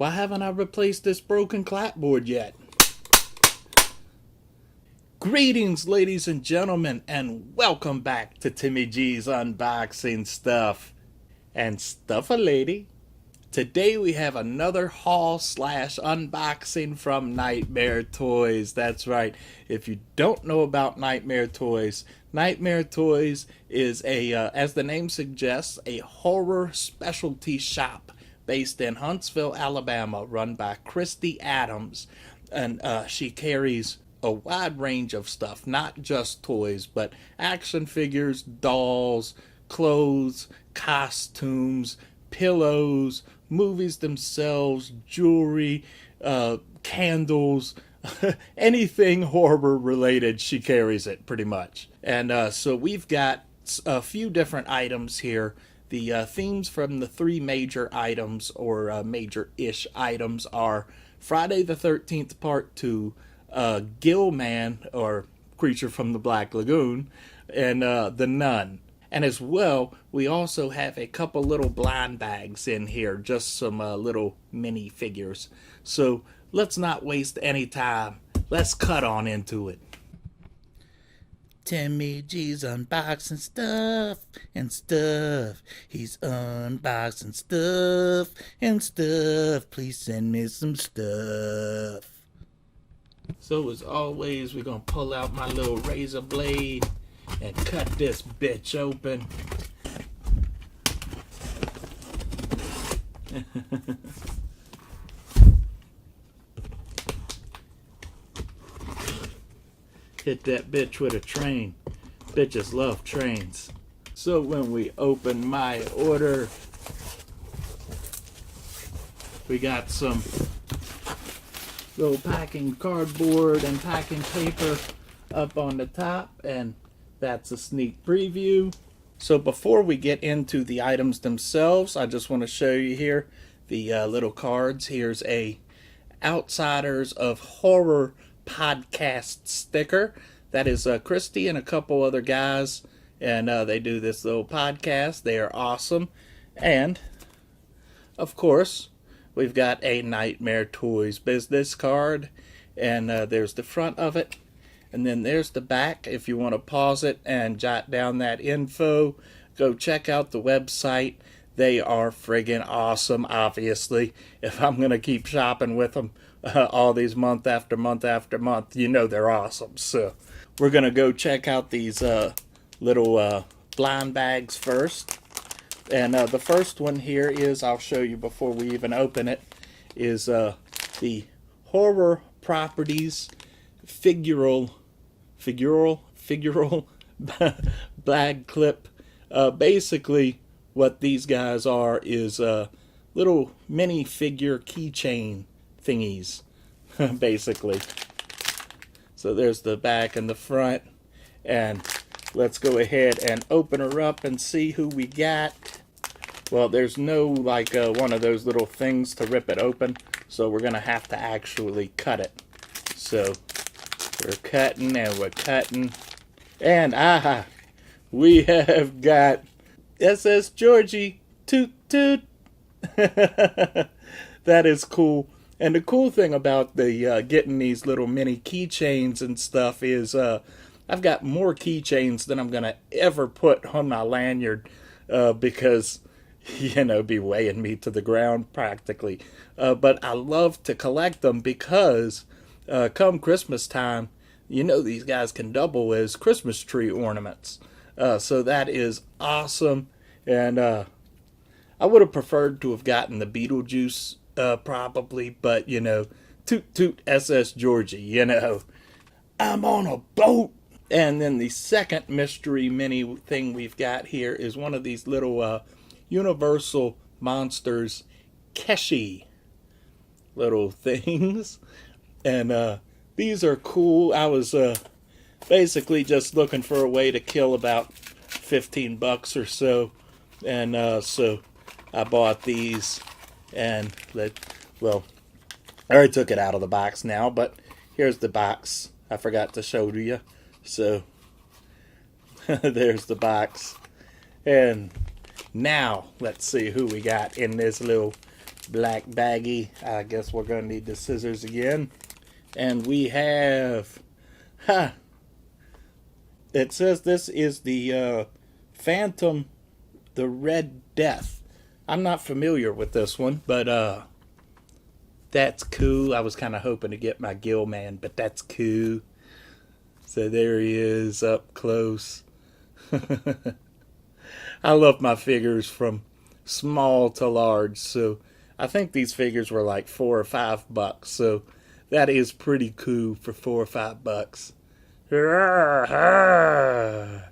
Why haven't I replaced this broken clapboard yet? Greetings, ladies and gentlemen, and welcome back to Timmy G's Unboxing Stuff and Stuff-A-Lady. Today we have another haul/unboxing from Nightmare Toys. That's right. If you don't know about Nightmare Toys is as the name suggests, a horror specialty shop based in Huntsville, Alabama, run by Christy Adams. And she carries a wide range of stuff, not just toys, but action figures, dolls, clothes, costumes, pillows, movies themselves, jewelry, candles, anything horror related, she carries it pretty much. And so we've got a few different items here. The themes from the three major items, or major-ish items, are Friday the 13th Part 2, Gill Man, or Creature from the Black Lagoon, and The Nun. And as well, we also have a couple little blind bags in here, just some little mini figures. So let's not waste any time. Let's cut on into it. Timmy G's unboxing stuff and stuff. He's unboxing stuff and stuff. Please send me some stuff. So as always, we're going to pull out my little razor blade and cut this bitch open. Hit that bitch with a train. Bitches love trains. So when we open my order, we got some little packing cardboard and packing paper up on the top, and that's a sneak preview. So before we get into the items themselves, I just want to show you here the little cards. Here's a Outsiders of Horror podcast sticker. That is Christy and a couple other guys, and they do this little podcast. They are awesome. And of course, we've got a Nightmare Toys business card, and there's the front of it. And then there's the back. If you want to pause it and jot down that info, go check out the website. They are friggin' awesome, obviously. If I'm going to keep shopping with them all these month after month after month, you know they're awesome. So we're going to go check out these little blind bags first. And the first one here is, I'll show you before we even open it, is the Horror Properties figural bag clip. Basically what these guys are is little mini figure keychain thingies, basically. So there's the back and the front, and let's go ahead and open her up and see who we got. Well, there's no like one of those little things to rip it open, so we're gonna have to actually cut it. So we're cutting and we're cutting. And we have got SS Georgie. Toot toot. That is cool. And the cool thing about the getting these little mini keychains and stuff is I've got more keychains than I'm going to ever put on my lanyard because, you know, be weighing me to the ground practically. But I love to collect them because come Christmas time, you know these guys can double as Christmas tree ornaments. So that is awesome. And I would have preferred to have gotten the Beetlejuice probably, but, you know, toot toot SS Georgie, you know. I'm on a boat. And then the second mystery mini thing we've got here is one of these little Universal Monsters Keshi little things. And these are cool. I was basically just looking for a way to kill about $15 or so. And so I bought these, and well, I already took it out of the box now, but here's the box. I forgot to show you. So there's the box. And now let's see who we got in this little black baggie. I guess we're going to need the scissors again. And we have, it says this is the Phantom, the Red Death. I'm not familiar with this one, but that's cool. I was kind of hoping to get my Gill Man, but that's cool. So there he is up close. I love my figures from small to large, so I think these figures were like $4 or $5, so that is pretty cool for $4 or $5.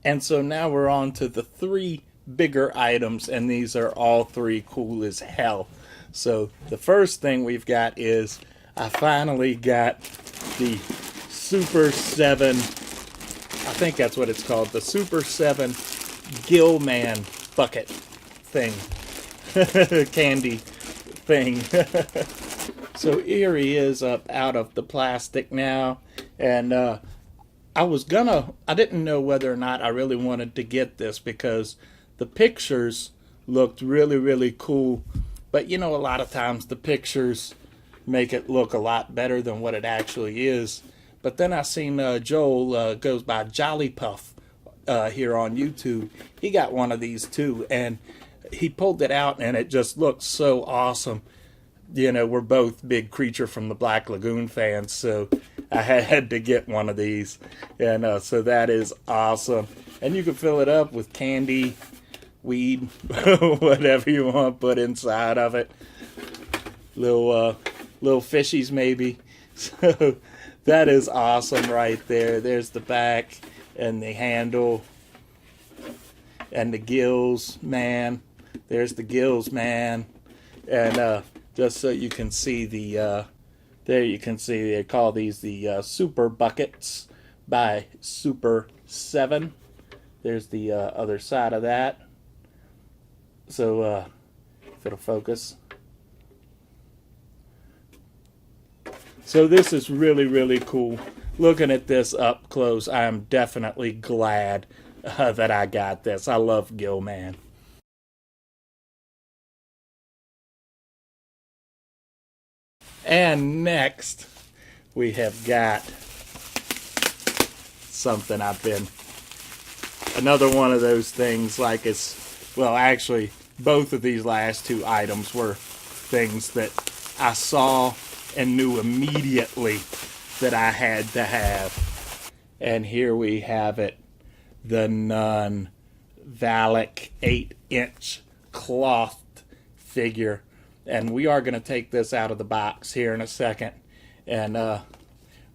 And so now we're on to the three bigger items, and these are all three cool as hell. So the first thing we've got is I finally got the Super 7, I think that's what it's called, the Super 7 Gill Man bucket thing, candy thing. So here he is up out of the plastic now, and I didn't know whether or not I really wanted to get this because the pictures looked really, really cool. But you know, a lot of times the pictures make it look a lot better than what it actually is. But then I seen Joel goes by Jolly Puff here on YouTube. He got one of these too, and he pulled it out, and it just looked so awesome. You know, we're both big Creature from the Black Lagoon fans, so I had to get one of these. And so that is awesome. And you can fill it up with candy, weed, whatever you want to put inside of it. Little fishies maybe. So that is awesome right there. There's the back and the handle and the gills, man. There's the gills, man. And just so you can see the, there you can see they call these the Super Buckets by Super 7. There's the other side of that. So if it'll focus. So this is really, really cool. Looking at this up close, I am definitely glad that I got this. I love Gill Man. And next, we have got something another one of those things like well, actually, both of these last two items were things that I saw and knew immediately that I had to have. And here we have it, the Nun Valak 8-inch cloth figure. And we are going to take this out of the box here in a second. And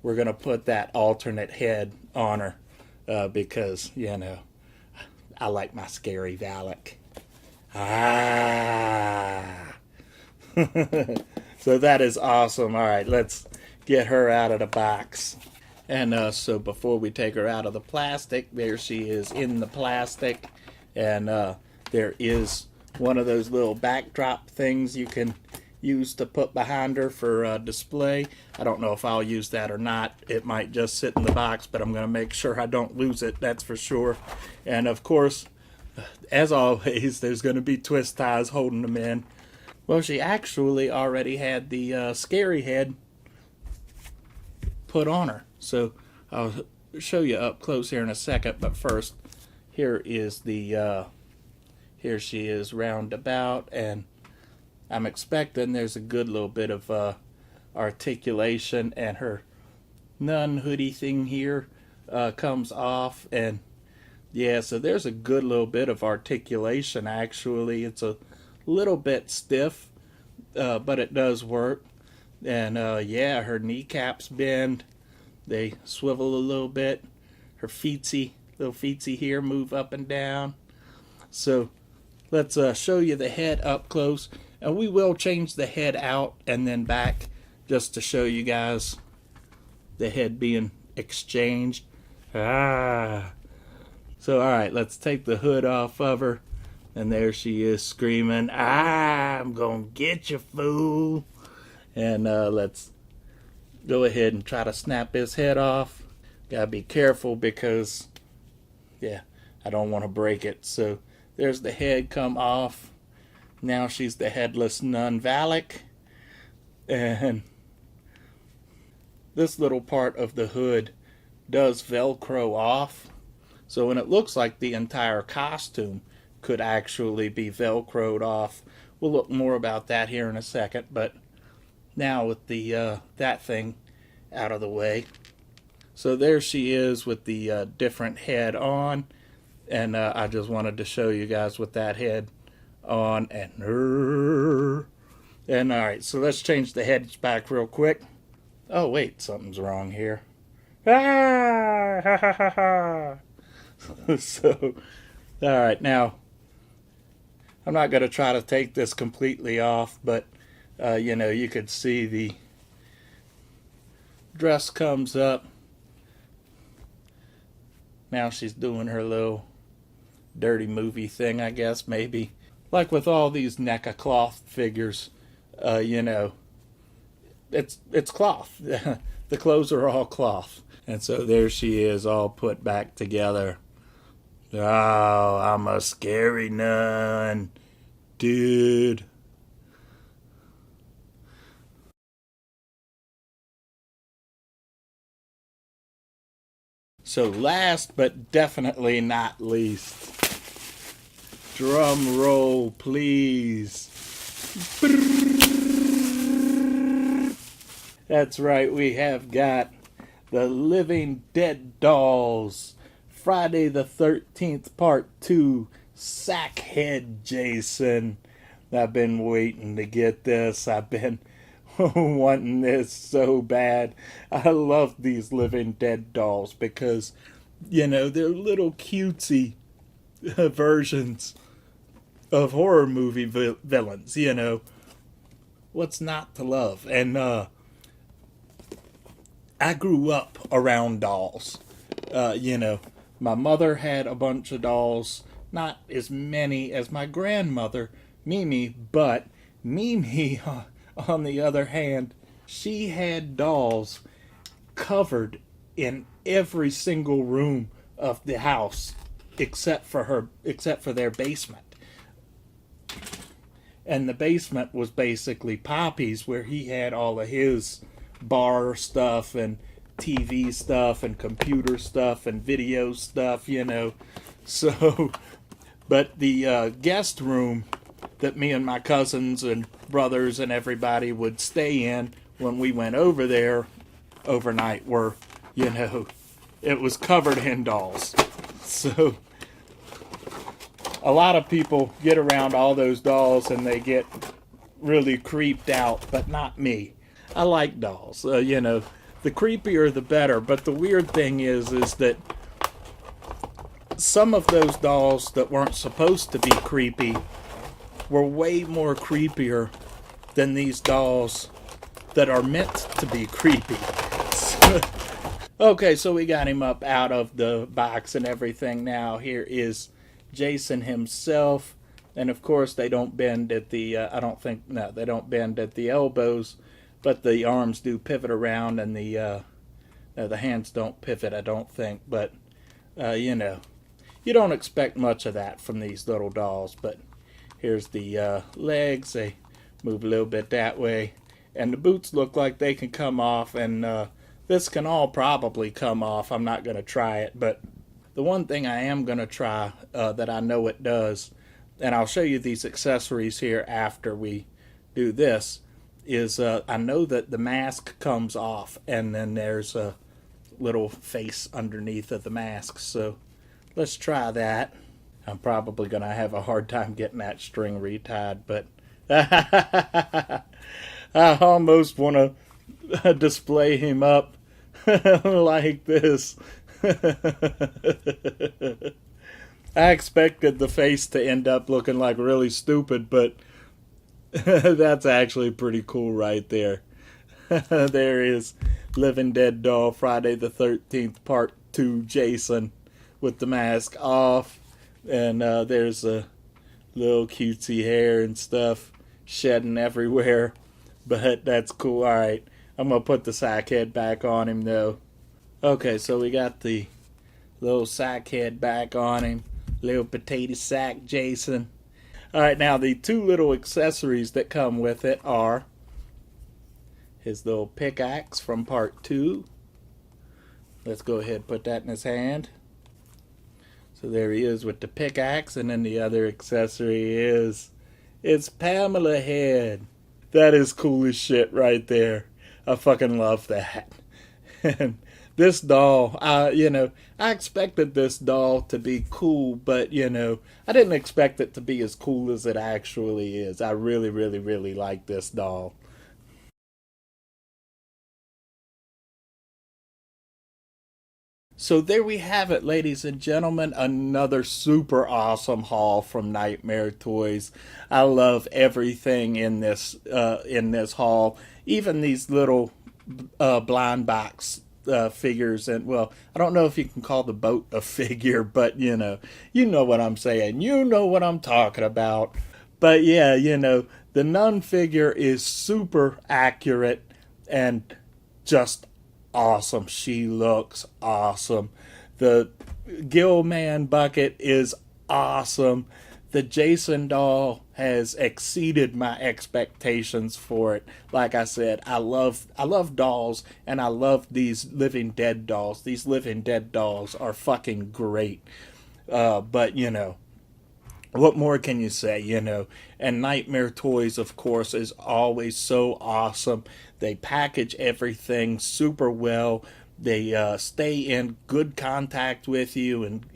we're going to put that alternate head on her because, you know, I like my scary Valak. So that is awesome. All right, let's get her out of the box. And so before we take her out of the plastic, there she is in the plastic. And there is one of those little backdrop things you can use to put behind her for display. I don't know if I'll use that or not. It might just sit in the box, but I'm going to make sure I don't lose it, that's for sure. And of course, as always, there's going to be twist ties holding them in. Well, she actually already had the scary head put on her. So I'll show you up close here in a second. But first, here is the, here she is roundabout. And I'm expecting there's a good little bit of articulation. And her nun hoodie thing here comes off. And yeah, so there's a good little bit of articulation actually. It's a little bit stiff, but it does work. And yeah, her kneecaps bend, they swivel a little bit. Her little feetsy here move up and down. So let's show you the head up close, and we will change the head out and then back just to show you guys the head being exchanged. So all right, let's take the hood off of her. And there she is screaming, I'm gonna get you, fool. And let's go ahead and try to snap his head off. Gotta be careful because, yeah, I don't want to break it. So there's the head come off. Now she's the headless nun Valak. And this little part of the hood does Velcro off. So when it looks like the entire costume could actually be Velcroed off. We'll look more about that here in a second. But now with the that thing out of the way. So there she is with the different head on. And I just wanted to show you guys with that head on. And alright, so let's change the heads back real quick. Oh wait, something's wrong here. Ah, ha ha ha ha. So, alright, now I'm not going to try to take this completely off, but you know, you could see the dress comes up. Now she's doing her little dirty movie thing, I guess, maybe. Like with all these NECA cloth figures, you know, it's cloth. The clothes are all cloth. And so there she is, all put back together. Oh, I'm a scary nun, dude. So last but definitely not least, drum roll please. That's right, we have got the Living Dead Dolls, Friday the 13th Part 2, Sackhead Jason. I've been waiting to get this. I've been wanting this so bad. I love these Living Dead dolls because, you know, they're little cutesy versions of horror movie villains, you know. What's not to love? And I grew up around dolls. You know, my mother had a bunch of dolls, not as many as my grandmother, Mimi, but Mimi, on the other hand, she had dolls covered in every single room of the house except for their basement. And the basement was basically Poppy's, where he had all of his bar stuff and TV stuff and computer stuff and video stuff, you know. So, but the guest room that me and my cousins and brothers and everybody would stay in when we went over there overnight were, you know, it was covered in dolls. So a lot of people get around all those dolls and they get really creeped out, but not me. I like dolls. You know, the creepier the better. But the weird thing is that some of those dolls that weren't supposed to be creepy were way more creepier than these dolls that are meant to be creepy. Okay, so we got him up out of the box and everything now. Here is Jason himself. And of course they don't bend at the, they don't bend at the elbows, but the arms do pivot around and the hands don't pivot, I don't think. But, you know, you don't expect much of that from these little dolls. But here's the legs. They move a little bit that way. And the boots look like they can come off. And this can all probably come off. I'm not going to try it. But the one thing I am going to try that I know it does, and I'll show you these accessories here after we do this, is I know that the mask comes off. And then there's a little face underneath of the mask. So let's try that. I'm probably going to have a hard time getting that string retied, but I almost want to display him up like this. I expected the face to end up looking like really stupid, but that's actually pretty cool right there. There is Living Dead Doll Friday the 13th Part 2 Jason with the mask off. And there's a little cutesy hair and stuff shedding everywhere. But that's cool. Alright, I'm going to put the sack head back on him though. Okay, so we got the little sack head back on him. Little potato sack Jason. All right, now the two little accessories that come with it are his little pickaxe from part 2. Let's go ahead and put that in his hand. So there he is with the pickaxe, and then the other accessory is it's Pamela head. That is cool as shit right there. I fucking love that. And this doll, I expected this doll to be cool, but, I didn't expect it to be as cool as it actually is. I really, really, really like this doll. So there we have it, ladies and gentlemen. Another super awesome haul from Nightmare Toys. I love everything in this haul, even these little blind box figures. And well, I don't know if you can call the boat a figure, but you know what I'm saying. You know what I'm talking about. But yeah, the nun figure is super accurate and just awesome. She looks awesome. The Gillman bucket is awesome. The Jason doll has exceeded my expectations for it. Like I said, I love dolls, and I love these Living Dead dolls. These Living Dead dolls are fucking great. But what more can you say, And Nightmare Toys, of course, is always so awesome. They package everything super well. They stay in good contact with you and,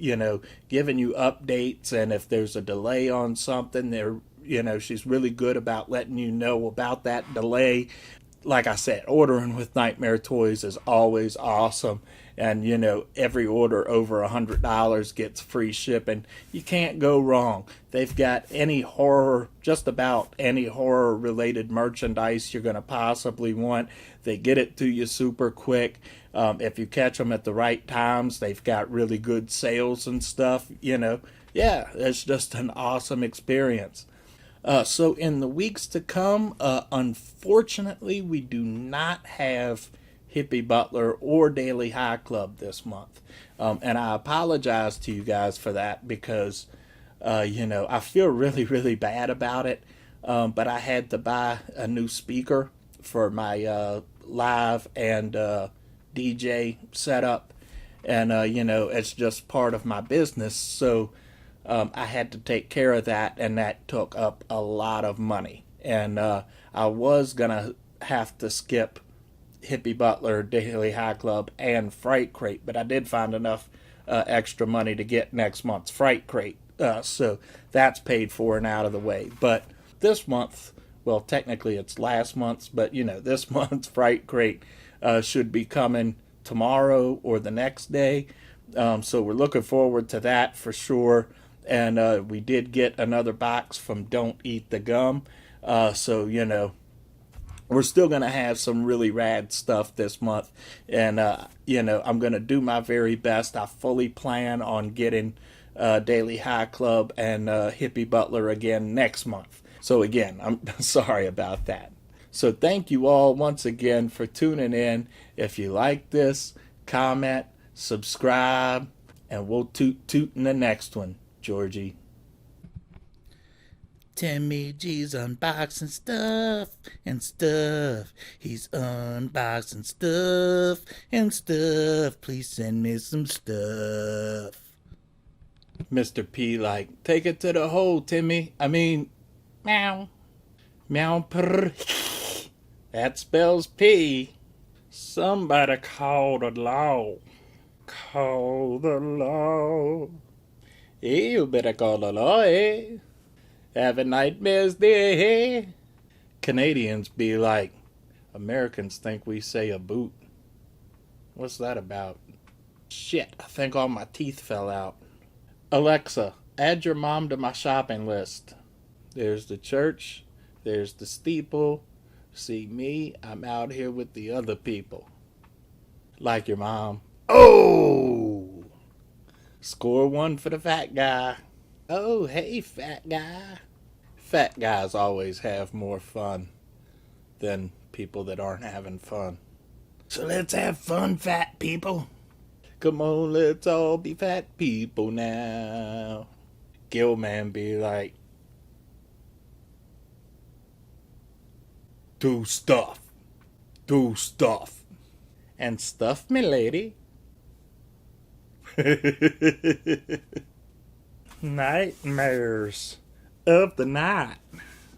giving you updates. And if there's a delay on something, she's really good about letting you know about that delay. Like I said, ordering with Nightmare Toys is always awesome. And, every order over $100 gets free shipping. You can't go wrong. They've got any horror, just about any horror-related merchandise you're going to possibly want. They get it to you super quick. If you catch them at the right times, they've got really good sales and stuff, Yeah, it's just an awesome experience. So in the weeks to come, unfortunately, we do not have Hippie Butler or Daily High Club this month. And I apologize to you guys for that because, I feel really, really bad about it. But I had to buy a new speaker for my live and DJ setup. And, it's just part of my business. So I had to take care of that, and that took up a lot of money. And I was going to have to skip Hippie Butler, Daily High Club, and Fright Crate, but I did find enough extra money to get next month's Fright Crate, so that's paid for and out of the way. But this month, well, technically it's last month's, but this month's Fright Crate should be coming tomorrow or the next day, so we're looking forward to that for sure. And we did get another box from Don't Eat the Gum, so we're still going to have some really rad stuff this month. And, I'm going to do my very best. I fully plan on getting Daily High Club and Hippie Butler again next month. So, again, I'm sorry about that. So, thank you all once again for tuning in. If you like this, comment, subscribe, and we'll toot in the next one, Georgie. Timmy G's unboxing stuff and stuff. He's unboxing stuff and stuff. Please send me some stuff. Mr. P take it to the hole, Timmy. I mean, meow. Meow purr. That spells P. Somebody call the law. Call the law. You better call the law, eh? Having nightmares there, eh? Canadians be like, Americans think we say a boot. What's that about? Shit, I think all my teeth fell out. Alexa, add your mom to my shopping list. There's the church. There's the steeple. See me, I'm out here with the other people. Like your mom. Oh! Score one for the fat guy. Oh, hey, fat guy. Fat guys always have more fun than people that aren't having fun. So let's have fun, fat people. Come on, let's all be fat people now. Gilman be like, do stuff, do stuff, and stuff me lady. Nightmares of the night.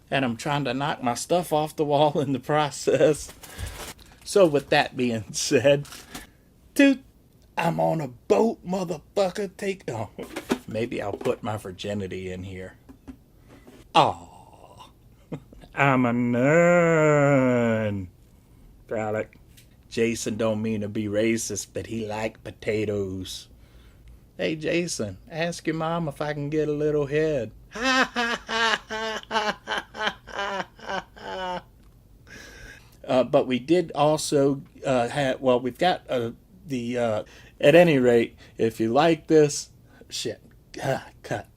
And I'm trying to knock my stuff off the wall in the process. So with that being said, dude, I'm on a boat, motherfucker. Oh, maybe I'll put my virginity in here. Oh, I'm a nun. Got. Jason don't mean to be racist, but he like potatoes. Hey, Jason, ask your mom if I can get a little head. Ha ha ha ha ha ha ha. But we did also have, well, we've got at any rate, if you like this, shit, cut.